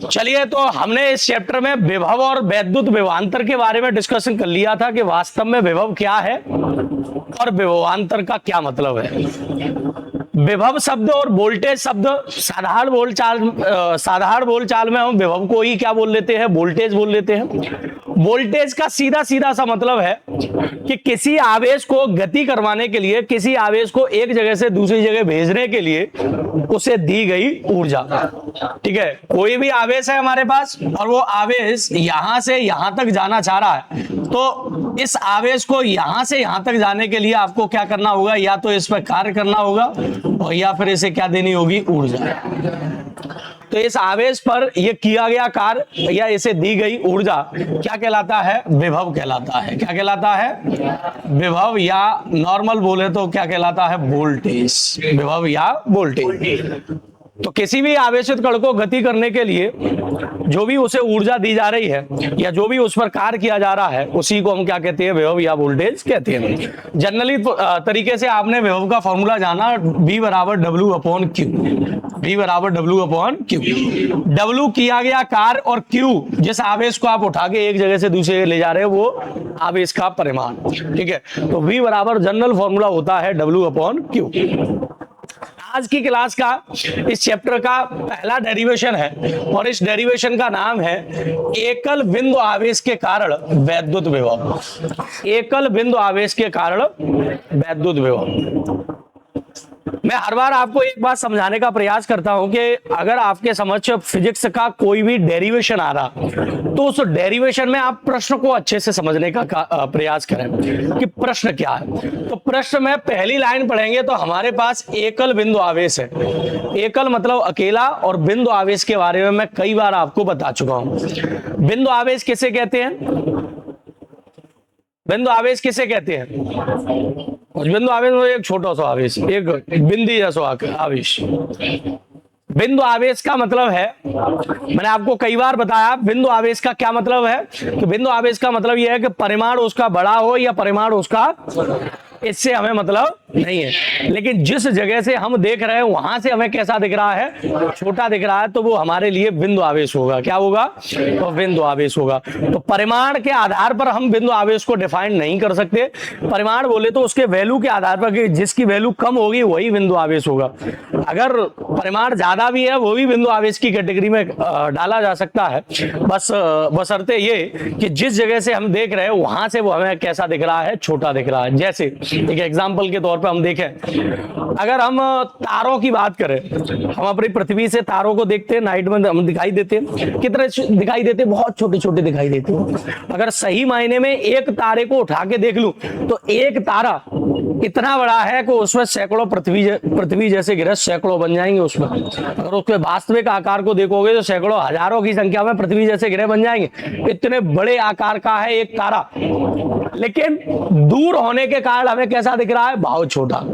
चलिए, तो हमने इस चैप्टर में विभव और वैद्युत विभवांतर के बारे में डिस्कशन कर लिया था कि वास्तव में विभव क्या है और विभवांतर का क्या मतलब है। विभव शब्द और वोल्टेज शब्द साधारण बोलचाल में हम विभव को ही क्या बोल लेते हैं, वोल्टेज बोल लेते हैं। वोल्टेज का सीधा सीधा सा मतलब है कि किसी आवेश को गति करवाने के लिए, किसी आवेश को एक जगह से दूसरी जगह भेजने के लिए उसे दी गई ऊर्जा। ठीक है, कोई भी आवेश है हमारे पास और वो आवेश यहां से यहां तक जाना चाह रहा है, तो इस आवेश को यहां से यहां तक जाने के लिए आपको क्या करना होगा, या तो इस पर कार्य करना होगा और या फिर इसे क्या देनी होगी, ऊर्जा। तो इस आवेश पर यह किया गया कार्य या इसे दी गई ऊर्जा क्या कहलाता है, विभव कहलाता है। क्या कहलाता है, विभव, या नॉर्मल बोले तो क्या कहलाता है, वोल्टेज। विभव या वोल्टेज। तो किसी भी आवेशित कण को गति करने के लिए जो भी उसे ऊर्जा दी जा रही है या जो भी उस पर कार्य किया जा रहा है, उसी को हम क्या कहते हैं, विभव या वोल्टेज कहते हैं। जनरली तरीके से आपने विभव का फॉर्मूला जाना, V बराबर W अपॉन Q। V बराबर W अपॉन Q। W किया गया कार्य और Q जिस आवेश को आप उठा के एक जगह से दूसरी जगह ले जा रहे हैं, वो आवेश का परिमाण। ठीक है, तो V बराबर जनरल फॉर्मूला होता है W अपॉन Q। आज की क्लास का इस चैप्टर का पहला डेरिवेशन है और इस डेरिवेशन का नाम है एकल बिंदु आवेश के कारण वैद्युत विभव। एकल बिंदु आवेश के कारण वैद्युत विभव। मैं हर बार आपको एक बात समझाने का प्रयास करता हूं कि अगर आपके समक्ष फिजिक्स का कोई भी डेरिवेशन आ रहा, तो उस डेरिवेशन में आप प्रश्न को अच्छे से समझने का प्रयास करें कि प्रश्न क्या है। तो प्रश्न में पहली लाइन पढ़ेंगे तो हमारे पास एकल बिंदु आवेश है। एकल मतलब अकेला, और बिंदु आवेश के बारे में मैं कई बार आपको बता चुका हूं। बिंदु आवेश किसे कहते हैं, बिंदु आवेश किसे कहते हैं, बिंदु आवेश में एक छोटा सा आवेश, एक बिंदी जैसा आवेश। बिंदु आवेश का मतलब है, मैंने आपको कई बार बताया बिंदु आवेश का क्या मतलब है, कि बिंदु आवेश का मतलब यह है कि परिमाण उसका बड़ा हो या परिमाण उसका, इससे हमें मतलब नहीं है, लेकिन जिस जगह से हम देख रहे हैं वहां से हमें कैसा दिख रहा है, छोटा दिख रहा है, तो वो हमारे लिए बिंदु आवेश होगा। क्या होगा, तो बिंदु आवेश होगा। तो परिमाण के आधार पर हम बिंदु आवेश को डिफाइन नहीं कर सकते। परिमाण बोले तो उसके वैल्यू के आधार पर, जिसकी वैल्यू कम होगी वही बिंदु आवेश होगा। अगर परिमाण ज्यादा भी है वो भी बिंदु आवेश की कैटेगरी में डाला जा सकता है, बशर्ते ये कि जिस जगह से हम देख रहे हैं वहां से वो हमें कैसा दिख रहा है, छोटा दिख रहा है। जैसे एक एग्जांपल के तौर पे हम देखें, अगर हम तारों की बात करें, हम अपनी पृथ्वी से तारों को देखते हैं, नाइट में हम दिखाई देते हैं, कितने दिखाई देते हैं, बहुत छोटे छोटे दिखाई देते हैं। अगर सही मायने में एक तारे को उठा के देख लूं तो एक तारा इतना बड़ा है कि उसमें सैकड़ों पृथ्वी जैसे ग्रह सैकड़ों बन जाएंगे उसमें। अगर उसके वास्तविक आकार को देखोगे तो सैकड़ों हजारों की संख्या में पृथ्वी जैसे ग्रह बन जाएंगे। इतने बड़े आकार का है एक तारा, लेकिन दूर होने के कारण हमें कैसा दिख रहा है, बहुत छोटा।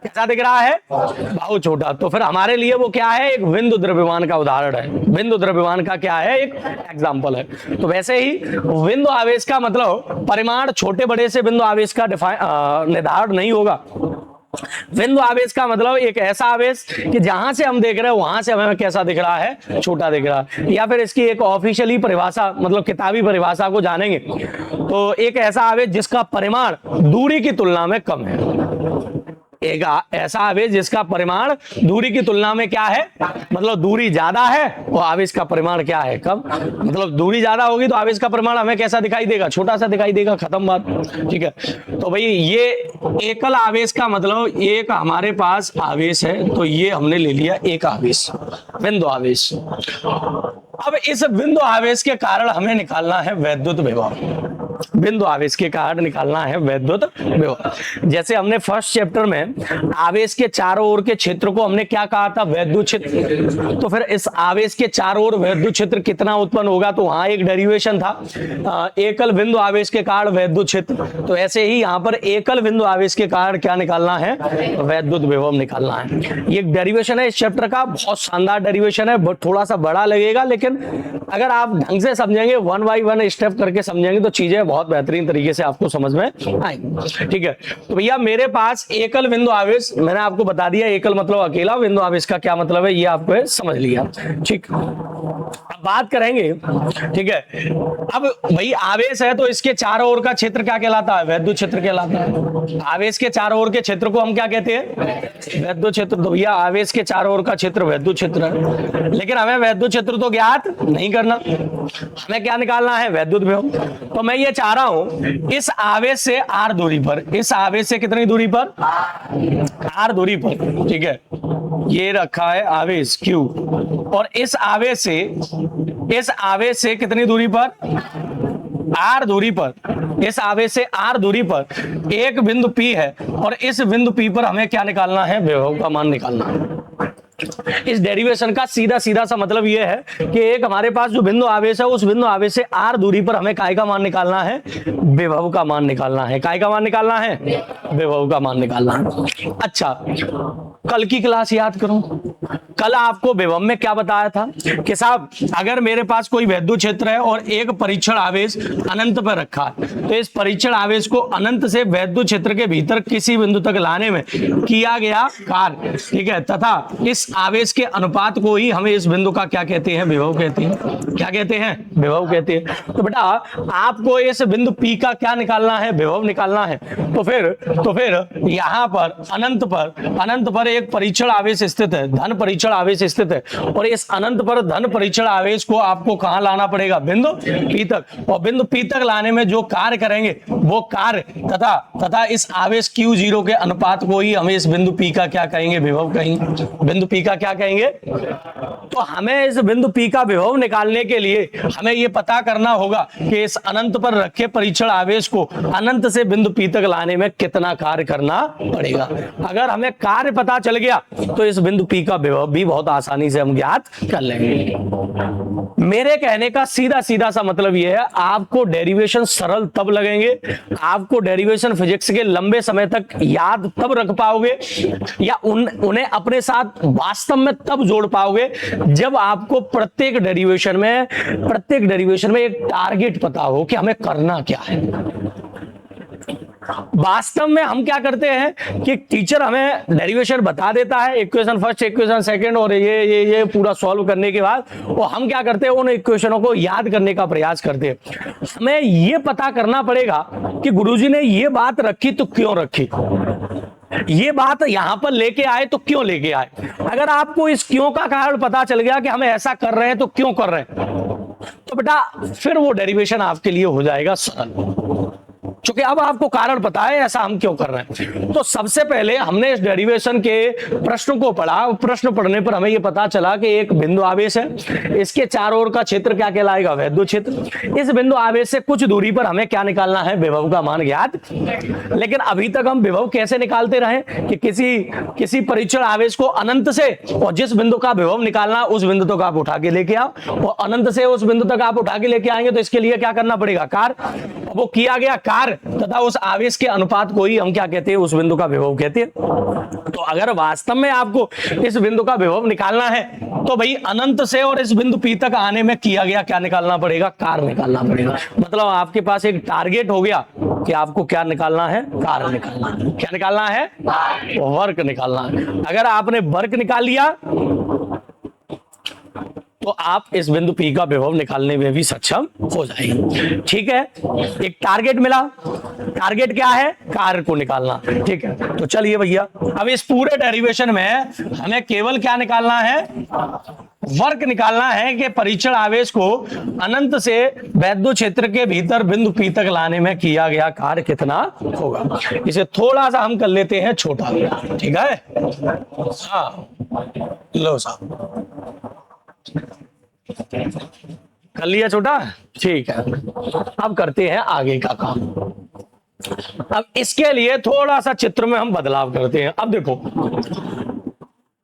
कैसा दिख रहा है, बहुत छोटा। तो फिर हमारे लिए वो क्या है, एक बिंदु द्रव्यमान का उदाहरण है। बिंदु द्रव्यमान का क्या है, एक एग्जांपल है। तो वैसे ही बिंदु आवेश का मतलब परिमाण छोटे बड़े से बिंदु आवेश का निर्धारण नहीं होगा। बिंदु आवेश का मतलब एक ऐसा आवेश कि जहां से हम देख रहे हैं वहां से हमें कैसा दिख रहा है, छोटा दिख रहा है। या फिर इसकी एक ऑफिशियली परिभाषा, मतलब किताबी परिभाषा को जानेंगे तो एक ऐसा आवेश जिसका परिमाण दूरी की तुलना में कम है। एक ऐसा आवेश जिसका परिमाण दूरी की तुलना में क्या है, मतलब दूरी ज्यादा है और आवेश का परिमाण क्या है, कम। मतलब दूरी ज्यादा होगी तो आवेश का परिमाण हमें कैसा दिखाई देगा, छोटा सा दिखाई देगा, खत्म बात। ठीक है, तो भाई ये एकल आवेश का मतलब एक हमारे पास आवेश है, तो ये हमने ले लिया एक आवेश, बिंदु आवेश। अब इस बिंदु आवेश के कारण हमें निकालना है वैद्युत विभव। बिंदु आवेश के कारण निकालना है वैद्युत विभव। जैसे हमने फर्स्ट चैप्टर में आवेश के चारों ओर के क्षेत्र को हमने क्या कहा था, वैद्युत क्षेत्र। तो फिर इस आवेश के चारों ओर वैद्युत क्षेत्र कितना उत्पन्न होगा, तो वहां एक डेरिवेशन था, एकल बिंदु आवेश के कारण वैद्युत क्षेत्र। तो ऐसे ही यहाँ पर एकल बिंदु आवेश के कारण क्या निकालना है, वैद्युत विभव निकालना है। ये एक डेरिवेशन है इस चैप्टर का, बहुत शानदार डेरिवेशन है, थोड़ा सा बड़ा लगेगा, लेकिन अगर आप ढंग से समझेंगे, वन बाई वन स्टेप करके समझेंगे तो चीजें बहुत बेहतरीन तरीके से आपको समझ में आएंगे। ठीक है, तो भैया मेरे पास एकल बिंदु आवेश, मैंने आपको बता दिया एकल मतलब अकेला, बिंदु आवेश का क्या मतलब है ये आपको समझ लिया। ठीक, अब बात करेंगे। ठीक है, अब भाई आवेश है तो इसके चारों ओर का क्षेत्र क्या कहलाता है? वैद्युत क्षेत्र कहलाता है। आवेश के चारों ओर के क्षेत्र को हम क्या कहते हैं? वैद्युत क्षेत्र। तो भैया आवेश के चारों ओर का क्षेत्र वैद्युत क्षेत्र है, लेकिन हमें वैद्युत क्षेत्र तो ज्ञात नहीं करना, हमें क्या निकालना है? वैद्युत विभव। तो मैं ये चाह रहा हूं इस आवेश से r दूरी पर, इस आवेश से कितनी दूरी पर? r दूरी पर। ठीक है, ये रखा है आवेश q, और इस आवेश से कितनी दूरी पर? r दूरी पर। इस आवेश से r दूरी पर एक बिंदु P है, और इस बिंदु P पर हमें क्या निकालना है? विभव का मान निकालना है। इस डेरिवेशन का सीधा सीधा सा मतलब यह है कि एक हमारे पास जो बिंदु आवेश है, उस बिंदु आवेश से r दूरी पर हमें काय का मान निकालना है? विभव का मान निकालना है। काय का मान निकालना है? विभव का मान निकालना है। अच्छा, कल की क्लास याद करो। कल आपको विभव में क्या बताया था कि साहब अगर मेरे पास कोई वैद्युत क्षेत्र है और एक परीक्षण आवेश अनंत पर रखा है, तो इस परीक्षण आवेश को अनंत से वैद्युत क्षेत्र के भीतर किसी बिंदु तक लाने में किया गया कार्य, ठीक है, तथा इस आवेश के अनुपात को ही हमें इस बिंदु का क्या कहते हैं? विभव कहते हैं। क्या कहते हैं? विभव कहते हैं। तो बेटा आपको इस बिंदु P का क्या निकालना है? विभव निकालना है। तो फिर यहां पर अनंत पर एक परीक्षण आवेश स्थित है, धन परीक्षण आवेश स्थित है, और इस अनंत पर धन परीक्षण आवेश को आपको कहां लाना पड़ेगा? बिंदु P तक। और बिंदु P तक लाने में जो कार्य करेंगे वो कार्य तथा इस आवेश Q0 के अनुपात को ही हमें इस बिंदु P का क्या कहेंगे? विभव कहेंगे। बिंदु P का क्या कहेंगे? तो हमें इस बिंदु P का विभव निकालने के लिए हमें यह पता करना होगा कि इस अनंत पर रखे परीक्षण आवेश को अनंत से बिंदु P तक लाने में कितना कार्य करना पड़ेगा। अगर हमें कार्य पता चल गया तो इस बिंदु P का विभव भी बहुत आसानी से हम ज्ञात कर लेंगे। मेरे कहने का सीधा सीधा सा मतलब यह है, आपको डेरिवेशन सरल तब लगेंगे, आपको डेरिवेशन फिजिक्स के लंबे समय तक याद तब रख पाओगे या उन्हें अपने साथ वास्तव में तब जोड़ पाओगे जब आपको प्रत्येक डेरिवेशन में एक टारगेट पता हो कि हमें करना क्या है। वास्तव में हम क्या करते हैं कि टीचर हमें डेरिवेशन बता देता है, इक्वेशन फर्स्ट, इक्वेशन सेकंड, और ये पूरा सॉल्व करने के बाद और हम क्या करते हैं? उन इक्वेशनों को याद करने का प्रयास करते हैं। हमें ये पता करना पड़ेगा कि गुरुजी ने ये बात रखी तो क्यों रखी, ये बात यहां पर लेके आए तो क्यों लेके आए। अगर आपको इस क्यों का कारण पता चल गया कि हम ऐसा कर रहे हैं तो क्यों कर रहे हैं, तो बेटा फिर वो डेरिवेशन आपके लिए हो जाएगा सरल, क्योंकि अब आपको कारण पता है ऐसा हम क्यों कर रहे हैं। तो सबसे पहले हमने इस डेरिवेशन के प्रश्न को पढ़ा। प्रश्न पढ़ने पर हमें यह पता चला कि एक बिंदु आवेश है, इसके चारों ओर का क्षेत्र क्या कहलाएगा? वैद्युत क्षेत्र। इस बिंदु आवेश से कुछ दूरी पर हमें क्या निकालना है? विभव का मान ज्ञात। लेकिन अभी तक हम विभव कैसे निकालते रहे कि किसी परीक्षण आवेश को अनंत से, और जिस बिंदु का विभव निकालना उस बिंदु तक आप उठा के लेके आओ, और अनंत से उस बिंदु तक आप उठा के लेके आएंगे तो इसके लिए क्या करना पड़ेगा? कार्य। वो किया गया कार्य तथा उस आवेश के अनुपात को ही हम क्या कहते हैं? उस बिंदु का विभव कहते हैं। तो अगर वास्तव में आपको इस बिंदु का विभव निकालना है तो भाई अनंत से और इस बिंदु P तक आने में किया गया क्या निकालना पड़ेगा? कार्य निकालना पड़ेगा। मतलब आपके पास एक टारगेट हो गया कि आपको क्या निकालना है? कार्य निकालना है। क्या निकालना है? वर्क निकालना है। अगर आपने वर्क निकाल लिया तो आप इस बिंदु P का विभव निकालने में भी सक्षम हो जाएंगे। ठीक है, एक टारगेट मिला। टारगेट क्या है? कार्य को निकालना। ठीक है, तो चलिए भैया अब इस पूरे डेरिवेशन में हमें केवल क्या निकालना है? वर्क निकालना है कि परीक्षण आवेश को अनंत से वैद्युत क्षेत्र के भीतर बिंदु P तक लाने में किया गया कार्य कितना होगा। इसे थोड़ा सा हम कर लेते हैं छोटा। ठीक है, हाँ लो साहब कर लिया छोटा। ठीक है, अब करते हैं आगे का काम। अब इसके लिए थोड़ा सा चित्र में हम बदलाव करते हैं। अब देखो,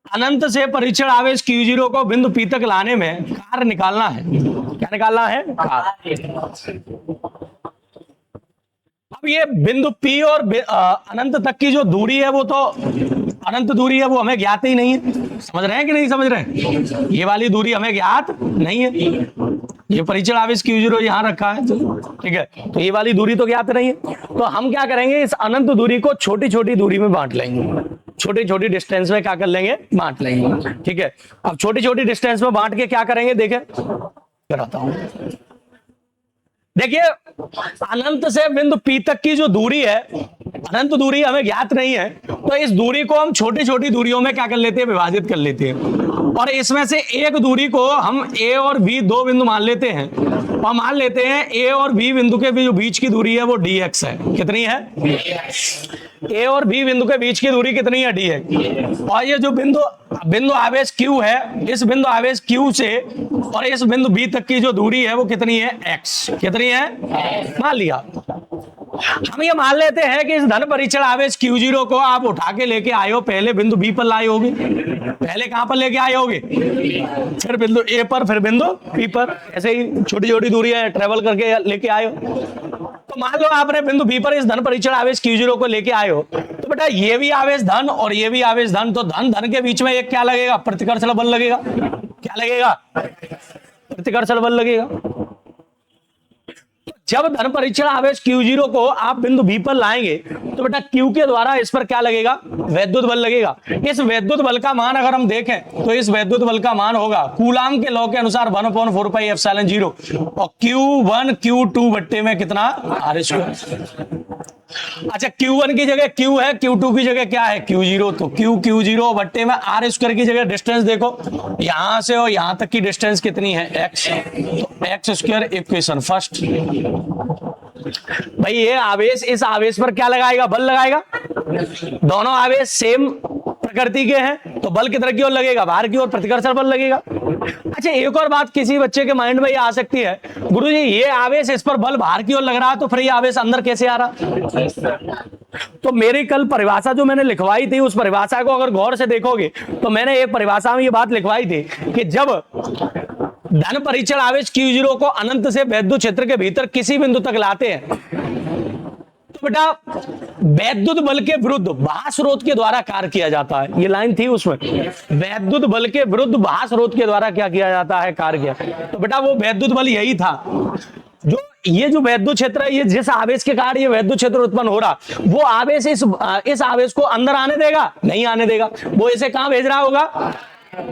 अनंत से परीक्षण आवेश Q0 को बिंदु P तक लाने में कार्य निकालना है। क्या निकालना है? कार्य। अब ये बिंदु P और अनंत तक की जो दूरी है वो तो अनंत दूरी है, वो हमें ज्ञात ही नहीं है। समझ रहे हैं कि नहीं समझ रहे हैं? ये वाली दूरी हमें ज्ञात नहीं है। ये परीक्षण आवेश Q0 यहाँ रखा है, ठीक है। तो ये वाली दूरी तो ज्ञात नहीं है, तो हम क्या करेंगे, इस अनंत दूरी को छोटी छोटी दूरी में बांट लेंगे, छोटी छोटी डिस्टेंस में क्या कर लेंगे, बांट लेंगे, ठीक है। अब छोटी छोटी डिस्टेंस में बांट के क्या करेंगे, देखें कराता हूं। देखिए अनंत से बिंदु P तक की जो दूरी है, अनंत दूरी हमें ज्ञात नहीं है, तो इस दूरी को हम छोटी छोटी दूरियों में क्या कर लेते हैं, विभाजित कर लेते हैं। और इसमें से एक दूरी को हम A और B दो बिंदु मान लेते हैं, और मान लेते हैं A और B बिंदु के जो बीच की दूरी है वो dx है। कितनी है, A और B बिंदु के बीच की दूरी कितनी है, dx। और ये जो बिंदु आवेश Q है, इस बिंदु आवेश Q से और इस बिंदु B तक की जो दूरी है वो कितनी है, x। कितनी है, मान लिया। हम ये मान लेते हैं कि इस धन परीक्षण आवेश Q0 को आप उठा के लेके आए हो, पहले बिंदु B पर लाए होगे, पहले कहां पर लेके आए होगे, फिर बिंदु A पर, फिर बिंदु P पर, ऐसे ही छोटी छोटी दूरियां ट्रेवल करके लेके आए हो। तो मान लो आपने बिंदु B पर इस धन परीक्षण आवेश Q0 को लेके आए हो, तो बेटा ये भी आवेश धन और ये भी आवेश धन, तो धन धन के बीच में एक क्या लगेगा, प्रतिकर्षण बल लगेगा। क्या लगेगा, प्रतिकर्षण बल लगेगा। जब धन परीक्षण आवेश Q0 को आप बिंदु B पर लाएंगे तो बेटा Q के द्वारा इस पर क्या लगेगा, वैद्युत बल लगेगा। इस वैद्युत बल का मान अगर हम देखें तो इस वैद्युत बल का मान होगा कूलाम के लॉ के अनुसार 1/4πε0 और Q1 Q2 बट्टे में कितना, r²। अच्छा Q1 की जगह Q है, Q2 की जगह क्या है, Q0, तो Q0 बट्टे में r² की जगह डिस्टेंस देखो, यहां से और यहां तक की डिस्टेंस कितनी है, x। तो x² इक्वेशन फर्स्ट। भाई ये आवेश इस आवेश पर क्या लगाएगा, बल लगाएगा। दोनों आवेश सेम प्रकृति के हैं, तो बल किधर की ओर लगेगा, बाहर की ओर, प्रतिकर्षण बल लगेगा। अच्छा एक और बात किसी बच्चे के माइंड में ये आ सकती है, गुरुजी ये आवेश इस पर बल बाहर की ओर लग रहा है, तो फिर ये आवेश अंदर कैसे आ रहा। तो मेरी कल परिभाषा जो मैंने लिखवाई थी, उस परिभाषा को अगर गौर से देखोगे तो मैंने एक परिभाषा में ये बात लिखवाई थी कि जब धन परीक्षण आवेश Q0 को अनंत से वैद्युत क्षेत्र के भीतर किसी बिंदु तक लाते हैं, तो बेटा वैद्युत बल के विरुद्ध बाह्य स्रोत के द्वारा कार्य किया जाता है। ये लाइन थी उसमें, वैद्युत बल के विरुद्ध बाह्य स्रोत के द्वारा क्या किया जाता है, कार्य किया। तो बेटा वो वैद्युत बल यही था, जो ये जो वैद्युत क्षेत्र है, ये जिस आवेश के कारण ये वैद्युत क्षेत्र उत्पन्न हो रहा, वो आवेश इस आवेश को अंदर आने देगा, नहीं आने देगा। वो इसे कहां भेज रहा होगा,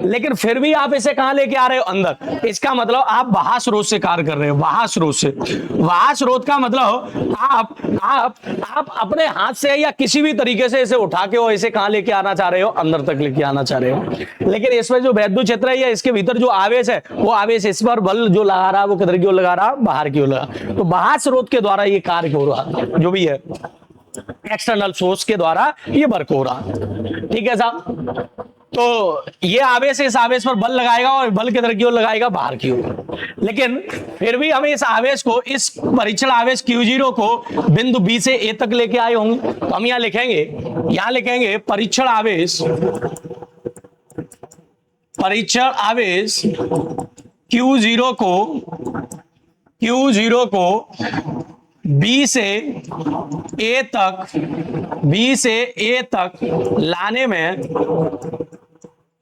लेकिन फिर भी आप इसे कहां लेके आ रहे हो, अंदर। इसका मतलब आप बाह्य स्रोत से कार्य कर रहे हो, बाह्य स्रोत से। बाह्य स्रोत का मतलब आप अपने हाथ से या किसी भी तरीके से इसे उठा के और इसे कहां लेके आना चाह रहे हो, अंदर तक लेके आना चाह रहे हो। लेकिन इसमें जो वैद्युत क्षेत्र है या इसके भीतर जो आवेश है, वो आवेश इस पर बल जो लगा रहा है वो किधर की ओर लगा रहा, बाहर की ओर लगा। तो बाह्य स्रोत के द्वारा ये कार्य हो रहा, जो भी है एक्सटर्नल सोर्स के द्वारा ये वर्क हो रहा, ठीक है साहब। तो ये आवेश इस आवेश पर बल लगाएगा और बल किधर की ओर लगाएगा, बाहर की ओर। लेकिन फिर भी हमें इस आवेश को, इस परीक्षण आवेश Q0 को बिंदु B से A तक लेके आए होंगे, तो हम यहां लिखेंगे परीक्षण आवेश Q0 को B से A तक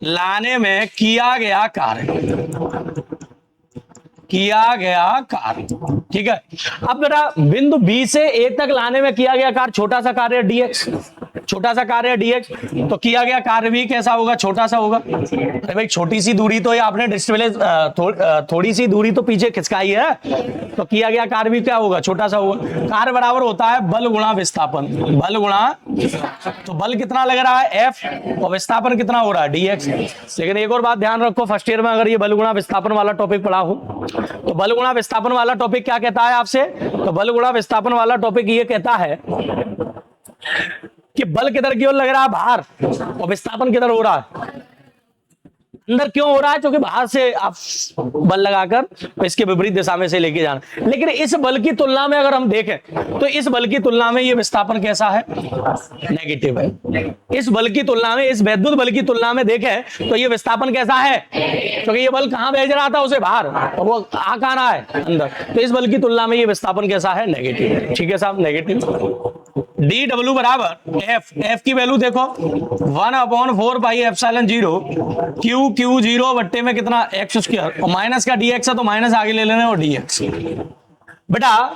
लाने में किया गया कार्य, ठीक है। अब बेटा बिंदु B से A तक लाने में किया गया कार्य छोटा सा कार्य dx, तो किया गया कार्य भी कैसा होगा, छोटा सा होगा। अरे भाई छोटी सी दूरी तो ये आपने डिस्प्ले थोड़ी सी दूरी तो पीछे खिसकाई है, तो किया गया कार्य भी क्या होगा, छोटा सा होगा। कार्य बराबर होता है बल गुणा विस्थापन, तो बल कितना लग रहा है F और विस्थापन कितना हो रहा है dx। लेकिन एक और बात ध्यान रखो, फर्स्ट ईयर में अगर ये बल गुणा विस्थापन वाला टॉपिक पढ़ा हो, तो बल गुणा विस्थापन वाला टॉपिक क्या कहता है आपसे, तो बल गुणा विस्थापन वाला टॉपिक ये कहता है कि बल किधर की ओर लग रहा है, बाहर, और विस्थापन किधर हो रहा है, अंदर। क्यों हो रहा है, क्योंकि बाहर से आप बल लगाकर इसके विपरीत दिशा में से लेके जाना। लेकिन इस बल की तुलना में अगर हम देखें तो इस बल की तुलना में ये विस्थापन कैसा है, नेगेटिव है। इस बल की तुलना में, इस वैद्युत बल की तुलना में देखें तो ये विस्थापन कैसा है, क्योंकि ये बल कहां भेज रहा था, उसे बाहर, और वो आ कहां रहा है, अंदर। तो इस बल की तुलना में ये विस्थापन कैसा है, नेगेटिव है, ठीक है साहब, नेगेटिव। डी डब्ल्यू बराबर एफ की वैल्यू देखो 1/4 क्यू क्यू जीरो बट्टे में कितना एक्स स्क्वायर, और माइनस का डी एक्स है तो माइनस आगे ले लेना और डी एक्स। बेटा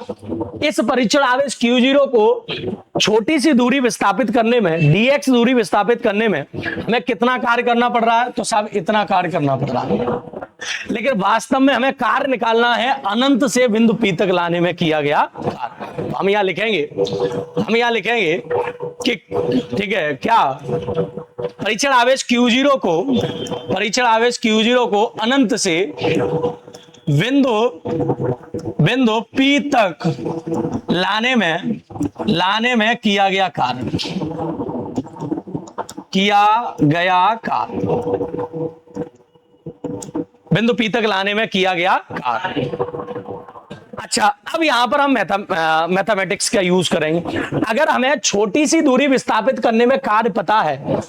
इस परीक्षण आवेश Q0 को छोटी सी दूरी विस्थापित करने में, dx दूरी विस्थापित करने में हमें कितना कार्य करना पड़ रहा है? तो साहब इतना कार्य करना पड़ रहा है। लेकिन वास्तव में हमें कार्य निकालना है अनंत से बिंदु P तक लाने में किया गया कार्य। हम यहां लिखेंगे कि ठीक है क्या, परीक्षण आवेश Q0 को अनंत से बिंदु P तक लाने में किया गया कार्य, बिंदु P तक लाने में किया गया कार्य। अच्छा, अब यहां पर हम मैथमेटिक्स का यूज करेंगे। अगर हमें छोटी सी दूरी विस्थापित करने में कार्य पता है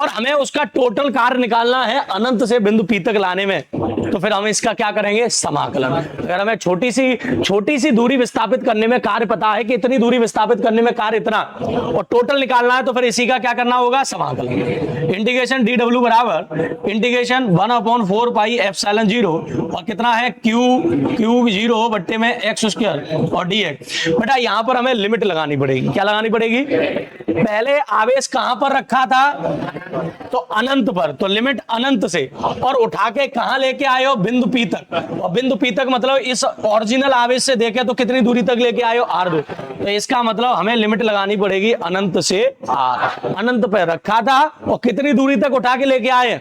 और हमें उसका टोटल कार्य निकालना है अनंत से बिंदु P तक लाने में, तो फिर हम इसका क्या करेंगे? समाकलन। अगर हमें छोटी सी दूरी विस्थापित करने में कार्य पता है कि इतनी दूरी विस्थापित करने में कार्य इतना, और टोटल निकालना है, तो फिर इसी का क्या करना होगा? समाकलन। इंटीग्रेशन डी डब्ल्यू बराबर इंटीग्रेशन 1/4 पाई एप्सिलॉन 0 और कितना है क्यू जीरो बट्टे में एक्स स्क्वायर और डी एक्स। बेटा यहां पर हमें लिमिट लगानी पड़ेगी। क्या लगानी पड़ेगी? पहले आवेश कहां पर रखा था? तो अनंत पर, तो लिमिट अनंत से, और उठा के कहां लेके आए हो? बिंदु P तक। और बिंदु P तक मतलब इस ओरिजिनल आवेश से देखे तो कितनी दूरी तक लेके आए हो? R2। तो इसका मतलब हमें लिमिट लगानी पड़ेगी अनंत से R। अनंत पर रखा था और कितनी दूरी तक उठा के लेके आए?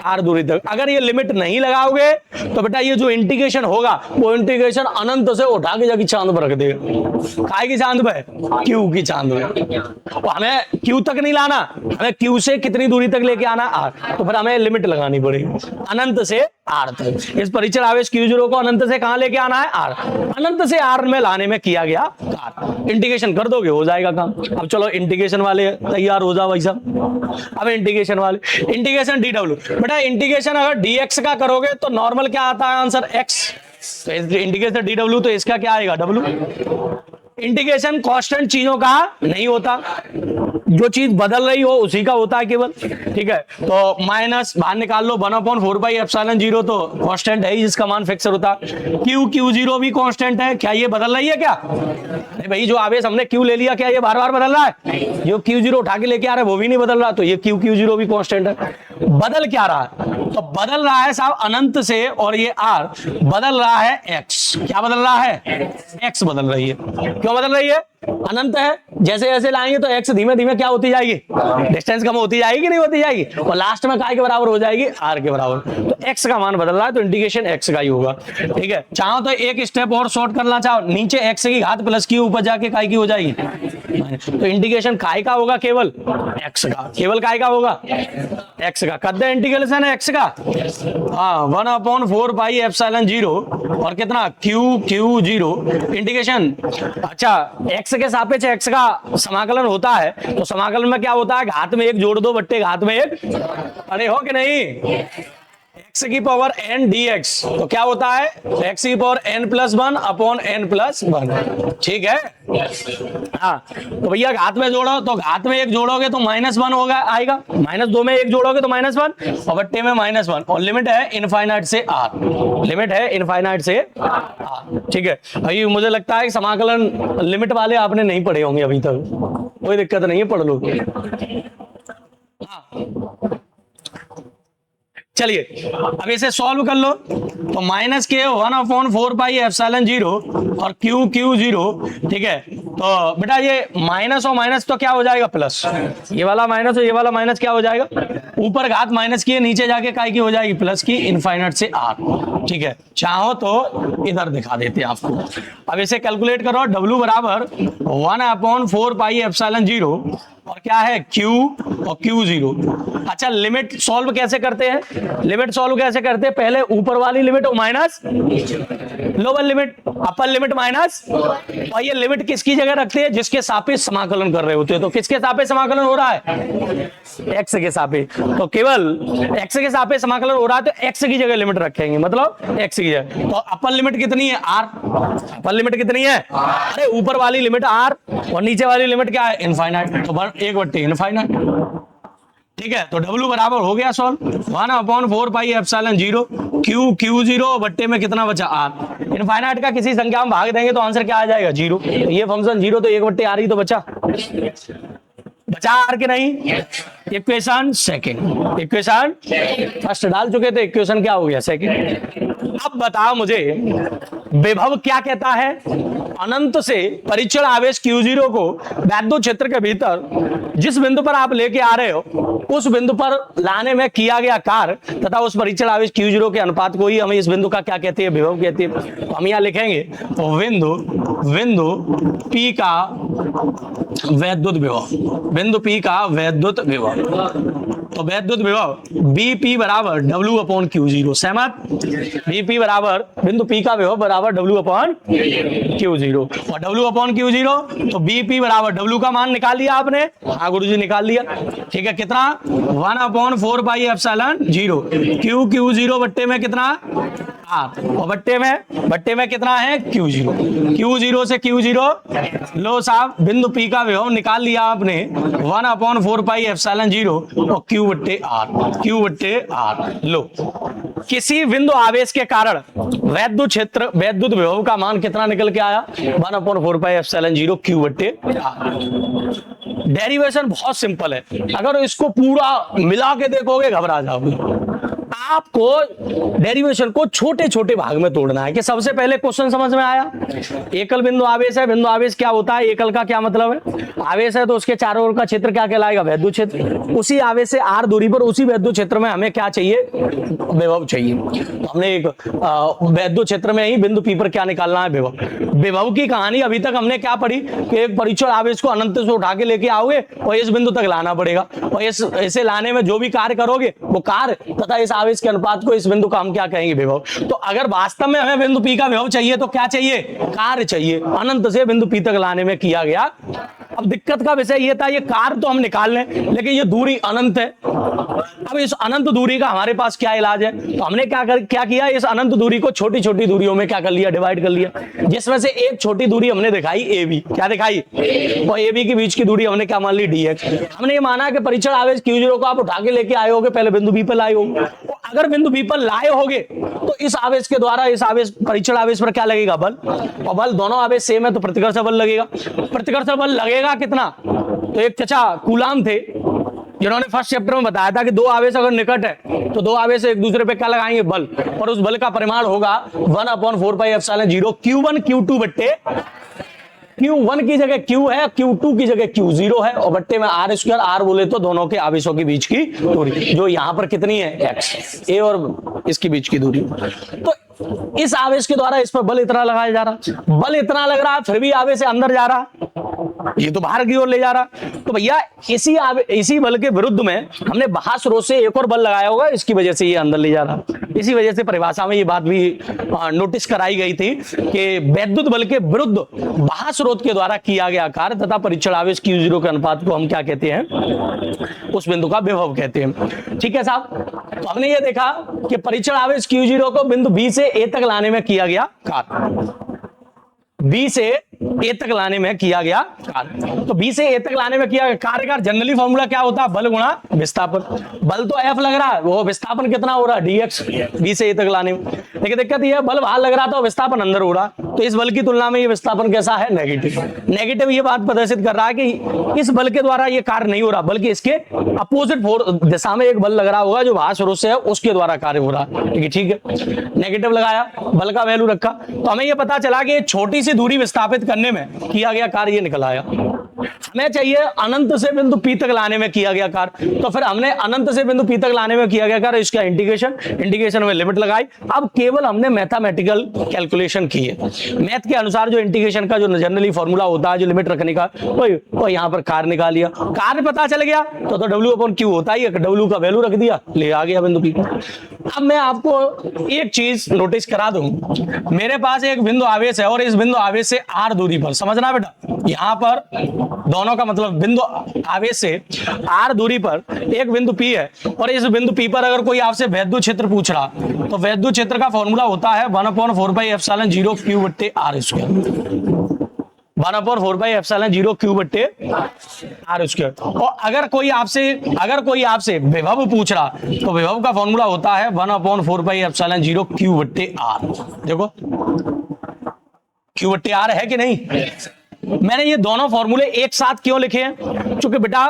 R दूरी तक। अगर ये लिमिट नहीं लगाओगे तो बेटा ये जो इंटीग्रेशन होगा वो इंटीग्रेशन अनंत से उठा के जाके चांद पर रख देगा। काय की चांद पे? Q की चांद पे। तो हमें Q तक नहीं लाना, हमें Q से कितनी दूरी तक लेके आना? R। तो फिर हमें लिमिट लगानी पड़ेगी अनंत से R तक। इस परीक्षण आवेश Q0 को अनंत से कहां लेके आना है? R। अनंत से R में लाने में किया गया कार्य। इंटीग्रेशन कर दोगे हो जाएगा काम। अब चलो इंटीग्रेशन वाले तैयार हो जाओ भाई साहब। अब इंटीग्रेशन वाले, इंटीग्रेशन डी डब्ल्यू। बेटा इंटीग्रेशन अगर dx का करोगे तो नॉर्मल क्या आता है आंसर? x। तो इंटीग्रेशन डी डब्ल्यू, तो इसका क्या आएगा? W। इंटीग्रेशन कांस्टेंट चीजों का नहीं होता, जो चीज बदल रही हो उसी का होता है केवल। ठीक है, तो माइनस बाहर निकाल लो 1/4 पाई एप्सिलॉन 0 तो कांस्टेंट है ही, जिसका मान फिक्स होता है। Q0 भी कांस्टेंट है। क्या ये बदल रही है क्या? नहीं भाई, जो आवेश हमने Q ले लिया क्या ये बार बार बदल रहा है? जो Q0 उठा के लेके आ रहा है वो भी नहीं बदल रहा, तो ये Q0 भी कांस्टेंट है। बदल क्या रहा है? तो बदल रहा है साहब अनंत से, और ये R बदल रहा है x। क्या बदल रहा है? x बदल रही है। क्यों बदल रही है? अनंत है, जैसे जैसे लाएंगे तो x धीमे धीमे क्या होती जाएगी? डिस्टेंस कम होती जाएगी, नहीं होती जाएगी, और लास्ट में काय के बराबर हो जाएगी? R के बराबर। तो x का मान बदल रहा है तो इंटीग्रेशन x का ही होगा। ठीक है, चाहो तो एक स्टेप और शॉर्ट करना चाहो, नीचे x की घात प्लस की, ऊपर जाके काय की हो जाएगी? तो इंटीग्रेशन काय का होगा? केवल x का। केवल काय का होगा? x का। कर दे इंटीग्रेशन है x का। हाँ, 1/4 पाई एप्सिलॉन 0 और कितना Q0 इंटीग्रेशन। अच्छा, x के सापेक्ष x का समाकलन होता है, तो समाकलन में क्या होता है? घात में एक जोड़ दो बट्टे घात में एक। अरे हो कि नहीं? x की पावर n dx, तो क्या होता है? x की पावर n+1 अपॉन n+1। ठीक है, हाँ। तो भैया घात में जोड़ो, तो घात में एक जोड़ोगे तो -1 होगा, आएगा। -2 में एक जोड़ोगे तो -1 और बट्टे में -1, और लिमिट है इनफाइनाइट से R। लिमिट है इनफाइनाइट से R। ठीक है भाई, मुझे लगता है कि समाकलन लिमिट वाले आपने नहीं पढ़े होंगे अभी तक, कोई दिक्कत नहीं है, पढ़ लो। हाँ, चलिए अब इसे सॉल्व कर लो। तो माइनस के 1/4 पाई एप्सिलॉन 0 और Q0। ठीक है, तो बेटा ये माइनस और माइनस तो क्या हो जाएगा? प्लस। ये वाला माइनस और ये वाला माइनस क्या हो जाएगा? ऊपर घात माइनस की है, नीचे जाके काय की हो जाएगी? प्लस की, इनफाइनाइट से R। ठीक है, चाहो तो इधर दिखा देते हैं आपको। अब इसे कैलकुलेट करो। W बराबर 1/4 पाई एप्सिलॉन 0 और क्या है? Q और Q0। अच्छा, लिमिट सॉल्व कैसे करते हैं? लिमिट सॉल्व कैसे करते हैं? पहले ऊपर वाली लिमिट और minus, lower limit, upper limit minus, और ये लिमिट किसकी जगह रखते हैं? जिसके सापेक्ष समाकलन कर रहे होते हैं। तो किसके सापेक्ष समाकलन हो रहा है? एक्स के सापेक्ष। तो केवल एक्स के सापेक्ष समाकलन हो रहा है तो एक्स की जगह लिमिट रखेंगे, मतलब एक्स की जगह। तो अपर लिमिट कितनी है? आर। अपर लिमिट कितनी है? अरे ऊपर वाली लिमिट आर और नीचे वाली लिमिट क्या है? इनफाइनाइट। तो 1/, इनफाइनाइट। ठीक है, तो W बराबर हो गया सॉल्व 1/4πε0 Q0 बट्टे में कितना बचा? R। इनफाइनाइट का किसी संख्या में भाग देंगे तो आंसर क्या आ जाएगा? 0। तो ये फंक्शन 0 तो 1/R ही तो बचा R के नहीं। इक्वेशन सेकंड, इक्वेशन फर्स्ट डाल चुके थे, इक्वेशन क्या हो गया? सेकंड। अब बताओ मुझे विभव क्या कहता है? अनंत से परिचल आवेश Q0 को वैद्युत क्षेत्र के भीतर जिस बिंदु पर आप लेके आ रहे हो उस बिंदु पर लाने में किया गया कार्य तथा उस परिचल आवेश Q0 के अनुपात को ही हमें इस बिंदु का क्या कहते हैं? विभव कहते हैं। तो हम यहां लिखेंगे तो बिंदु P का वैद्युत विभव, बिंदु P का वैद्युत विभव। तो वैद्युत विभव BP बराबर W/Q0। सहमत? BP बराबर बिंदु P का विभव बराबर W/Q0 और W/Q0 तो BP बराबर W का मान निकाल लिया आपने? हाँ गुरुजी निकाल लिया। ठीक है, कितना? 1/4πε0 Q0 बट्टे में कितना? R और बट्टे में कितना है? Q0। Q0 से Q0 लो साहब, बिंदु P का विभव निकाल लिया आपने 1/4πε0 और Q/R लो। किसी बिंदु आवेश के कारण वैद्युत विभव का मान कितना निकल के आया? 1/4πε0 Q/R। डेरिवेशन बहुत सिंपल है, अगर इसको पूरा मिला के देखोगे घबरा जाओगे। आपको डेरिवेशन को छोटे छोटे भाग में तोड़ना है कि सबसे पहले क्वेश्चन समझ में आया। एकल बिंदु आवेश है, बिंदु आवेश क्या होता है? एकल का क्या मतलब है? आवेश है तो उसके चारों ओर का क्षेत्र क्या कहलाएगा? वैद्युत क्षेत्र। उसी आवेश से r दूरी पर उसी वैद्युत क्षेत्र में हमें क्या चाहिए? विभव चाहिए। तो हमने एक वैद्युत क्षेत्र में ही बिंदु P पर क्या निकालना है? विभव। विभव की कहानी अभी तक हमने क्या पढ़ी कि एक परिचल आवेश को अनंत से उठा के लेके आओगे और इस बिंदु तक लाना पड़ेगा और ऐसे लाने में जो भी कार्य करोगे वो कार्य तथा इस आवेश के अनुपात को इस बिंदु का हम क्या कहेंगे? विभव। तो अगर वास्तव में हमें बिंदु P का विभव चाहिए तो क्या चाहिए? कार्य चाहिए। अनंत से बिंदु P तक लाने में किया गया। अब दिक्कत का विषय ये था, ये कार्य तो हम निकाल लें लेकिन ये दूरी अनंत है। अब इस अनंत दूरी का हमारे पास क्या इलाज है? तो हमने क्या किया? इस अनंत दूरी को छोटी छोटी दूरियों में क्या कर लिया? डिवाइड कर लिया, जिसमें से एक छोटी दूरी हमने दिखाई AB। क्या दिखाई? और AB के बीच की दूरी हमने क्या मान ली? DX। हमने ये माना कि परिचल आवेश Q0 को आप उठा के लेके आए होगे, पहले बिंदु B पर लाए होगे। अगर बिंदु B पर लाए होगे तो इस आवेश के द्वारा इस आवेश परिचल आवेश पर क्या लगेगा? बल। और बल दोनों आवेश सेम है तो प्रतिकर्षण बल लगेगा। प्रतिकर्षण बल लगेगा कितना? तो एक चचा कूलाम थे जिन्होंने फर्स्ट चैप्टर में बताया था कि दो आवेश अगर निकट है तो दो आवेश एक दूसरे पे क्या लगाएंगे? बल। और उस बल का परिमाण होगा 1/4πε0 Q1 Q2 बट्टे Q1 की जगह Q है, Q2 की जगह Q0 है और बट्टे में R²। R बोले तो दोनों के आवेशों के बीच की दूरी, जो यहां पर कितनी है? X। A और इसके बीच की दूरी। तो इस आवेश के द्वारा इस पर बल इतना लगाया जा रहा, बल इतना लग रहा, फिर भी आवेश से अंदर जा रहा, ये तो बाहर की ओर ले जा रहा। तो भैया इसी बल के विरुद्ध में हमने बाह्य स्रोत से एक और बल लगाया होगा, इसकी वजह से ये अंदर ले जा रहा। इसी वजह से परिभाषा में ये बात भी नोटिस कराई गई थी कि वैद्युत बल के विरुद्ध बाह्य स्रोत के द्वारा किया गया कार्य तथा परिचल आवेश Q0 के अनुपात को हम क्या कहते हैं? उस बिंदु का विभव कहते हैं। ठीक है साहब, तो हमने ये देखा कि परिचल आवेश Q0 को बिंदु B से A तक लाने में किया गया कार्य, B से A तक लाने में किया गया कार्य। तो B से A तक लाने में किया गया कार्य का जनरली फॉर्मूला क्या होता है? बल गुणा विस्थापन। बल तो F लग रहा है, वो विस्थापन कितना हो रहा है? DX। B से A तक लाने में, लेकिन दिक्कत ये है बल बाहर लग रहा था, विस्थापन अंदर हो रहा। तो इस बल की तुलना में ये विस्थापन कैसा है? नेगेटिव। नेगेटिव ये बात प्रदर्शित कर रहा है कि इस बल के द्वारा ये कार्य नहीं हो रहा, बल्कि इसके अपोजिट दिशा में एक बल लग रहा होगा जो बाह्य स्रोत से है, उसके द्वारा कार्य हो रहा है। ठीक है, नेगेटिव लगाया, बल का वैल्यू रखा, तो हमें ये पता चला कि छोटी सी दूरी विस्थापित करने में किया गया कार्य ये निकल आया। हमें चाहिए अनंत से बिंदु P तक लाने में किया गया कार्य, तो फिर हमने अनंत से बिंदु P तक लाने में किया गया कार्य, इसका इंटीग्रेशन में लिमिट लगाई। अब केवल हमने मैथमेटिकल कैलकुलेशन की है। मैथ के अनुसार जो इंटीग्रेशन का जो जनरली फॉर्मूला होता है, जो लिमिट रखने का, वो यहां पर कार्य निकाल लिया, कार्य पता चल गया तो W/Q होता ही है, W का वैल्यू रख दिया, ले आ गया बिंदु P। अब मैं आपको एक चीज नोटिस करा दूं, मेरे पास एक बिंदु आवेश है और इस बिंदु आवेश से r दूरी पर, समझना बेटा, यहां पर दोनों का मतलब बिंदु आवेश से r दूरी पर एक बिंदु P है और इस बिंदु P पर अगर कोई आपसे वैद्युत क्षेत्र पूछ रहा तो वैद्युत क्षेत्र का फॉर्मूला होता है 1/4πε0 Q/r²। 1/4πε0 Q/r²। और अगर कोई आपसे विभव पूछ रहा तो विभव का फॉर्मूला होता है 1/4πε0 Q/r। देखो Q/r है कि नहीं। मैंने ये दोनों फॉर्मूले एक साथ क्यों लिखे हैं, क्योंकि बेटा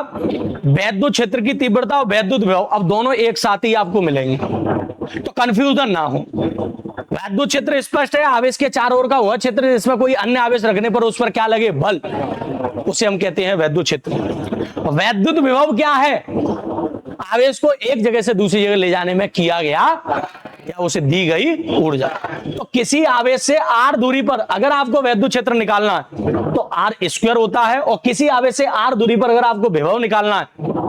वैद्युत क्षेत्र की तीव्रता और वैद्युत विभव अब दोनों एक साथ ही आपको मिलेंगे, तो कंफ्यूजन ना हो। वैद्युत क्षेत्र स्पष्ट है, आवेश के चारों ओर का वह क्षेत्र जिसमें कोई अन्य आवेश रखने पर उस पर क्या लगे, बल, उसे हम कहते हैं वैद्युत क्षेत्र। वैद्युत विभव क्या है, आवेश को एक जगह से दूसरी जगह ले जाने में किया गया या उसे दी गई ऊर्जा। तो किसी आवेश से r दूरी पर अगर आपको वैद्युत क्षेत्र निकालना है तो r² होता है, और किसी आवेश से r दूरी पर अगर आपको विभव निकालना है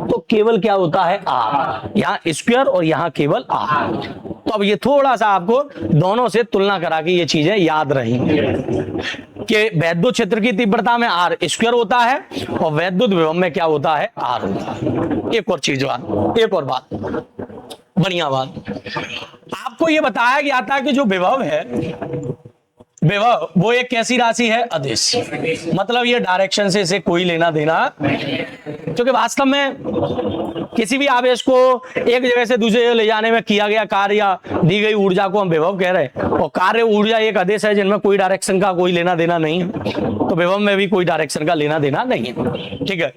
तो केवल क्या होता है, r, यहाँ स्क्वायर और यहाँ केवल r। तो अब ये थोड़ा सा आपको दोनों से तुलना करा के ये चीजें याद रहेंगी कि वैद्युत क्षेत्र की तीव्रता में r² होता है और वैद्युत विभव में क्या होता है, r होता है। एक और बात बढ़िया बात, आपको ये बताया गया था कि जो विभव है, विभव वो एक कैसी राशि है, अदिश, मतलब ये डायरेक्शन से इसे कोई लेना देना, क्योंकि वास्तव में किसी भी आवेश को एक जगह से दूसरी जगह ले जाने में किया गया कार्य या दी गई ऊर्जा को हम विभव कह रहे हैं, और कार्य ऊर्जा एक आदेश है जिनमें कोई डायरेक्शन का कोई लेना देना नहीं है, तो विभव में भी कोई डायरेक्शन का लेना देना नहीं है, ठीक है।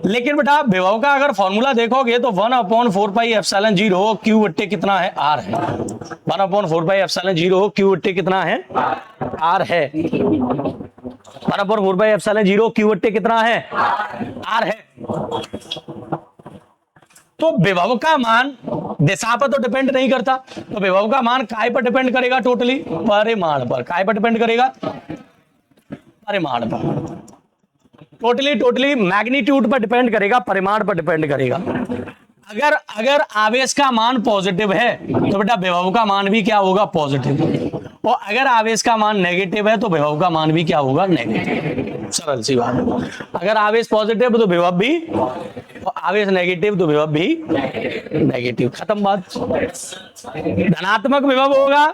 लेकिन बेटा विभव का अगर फॉर्मूला देखोगे तो 1/4πε0 Q/T कितना है, r है। 1/4πε0 Q/T कितना है, r है। 1/4πε0 Q/T कितना है, r है। तो विभव का मान दिशा पर तो डिपेंड नहीं करता, तो विभव का मान काय पर डिपेंड करेगा, टोटली परिमाण पर। काय पर डिपेंड करेगा, परिमाण पर। टोटली मैग्नीट्यूड पर डिपेंड करेगा, परिमाण पर डिपेंड करेगा। अगर आवेश का मान पॉजिटिव है तो बेटा विभव का मान भी क्या होगा, पॉजिटिव, और अगर आवेश का मान नेगेटिव है तो विभव का मान भी क्या होगा, नेगेटिव। सरल सी बात। अगर आवेश पॉजिटिव तो विभव भी, और आवेश नेगेटिव तो विभव भी नेगेटिव। खत्म बात। धनात्मक विभव होगा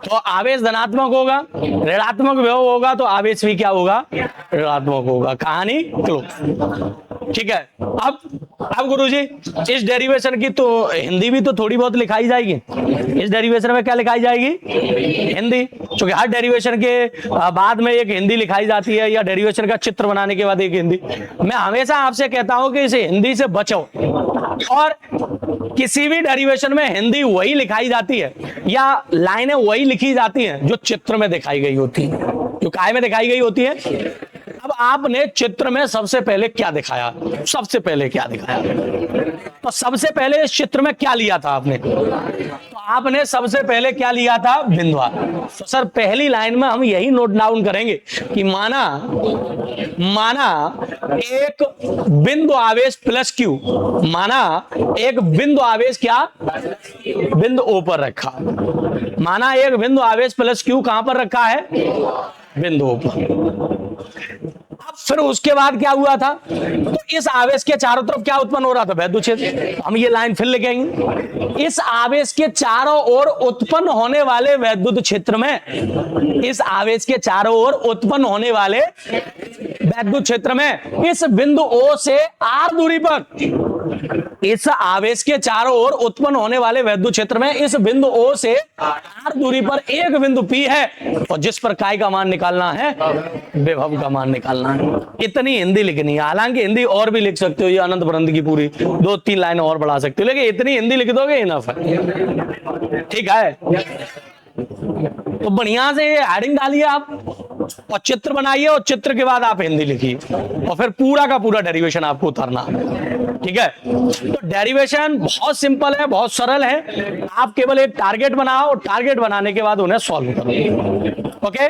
तो आवेश धनात्मक होगा, ऋणात्मक विभव होगा तो आवेश भी क्या होगा, ऋणात्मक होगा। कहानी क्लोज, ठीक है। अब गुरुजी इस डेरिवेशन की तो हिंदी भी तो थोड़ी बहुत लिखाई जाएगी। इस डेरिवेशन में क्या लिखाई जाएगी, हिंदी, क्योंकि हर डेरिवेशन के बाद में एक हिंदी लिखाई जाती है, या डेरिवेशन का चित्र बनाने के बाद एक हिंदी। मैं हमेशा आपसे कहता हूं कि इसे हिंदी से बचो, और किसी भी डेरिवेशन में हिंदी वही लिखाई जाती है या लाइनें वही लिखी जाती हैं जो चित्र में दिखाई गई होती है, जो काय में दिखाई गई होती है। अब आपने चित्र में सबसे पहले क्या दिखाया, सबसे पहले क्या दिखाया, तो सबसे पहले इस चित्र में क्या लिया था आपने, तो आपने सबसे पहले क्या लिया था, बिंदुआ। तो सर पहली लाइन में हम यही नोट डाउन करेंगे कि माना एक बिंदु आवेश प्लस क्यू, माना एक बिंदु आवेश क्या, बिंदु ओ पर रखा, माना एक बिंदु आवेश प्लस क्यू कहां पर रखा है, बिंदु ओ पर। अब फिर उसके बाद क्या हुआ था, तो इस आवेश के चारों तरफ क्या उत्पन्न हो रहा था, वैद्युत क्षेत्र। हम ये लाइन फिर लिखेंगे, इस आवेश के चारों ओर उत्पन्न होने वाले वैद्युत क्षेत्र में, इस आवेश के चारों ओर उत्पन्न होने वाले वैद्युत क्षेत्र में इस बिंदु ओ से r दूरी पर, इस आवेश के चारों ओर उत्पन्न होने वाले वैद्युत क्षेत्र में इस बिंदु ओ से r दूरी पर एक बिंदु P है, और जिस पर काय का मान निकालना है, विभव का मान निकालना है। इतनी हिंदी लिखनी है। हालांकि हिंदी और भी लिख सकते हो, ये अनंत परंत की पूरी 2-3 लाइनें और बढ़ा सकते हो, लेकिन इतनी हिंदी लिख दोगे इनफ है, ठीक है। तो बढ़िया से हेडिंग डालिए आप और चित्र बनाइए और चित्र के बाद आप हिंदी लिखिए और फिर पूरा का पूरा डेरिवेशन आपको उतारना। ठीक है, तो डेरिवेशन बहुत सिंपल है, बहुत सरल है। आप केवल एक टारगेट बनाओ और टारगेट बनाने के बाद उन्हें सॉल्व करो। ओके।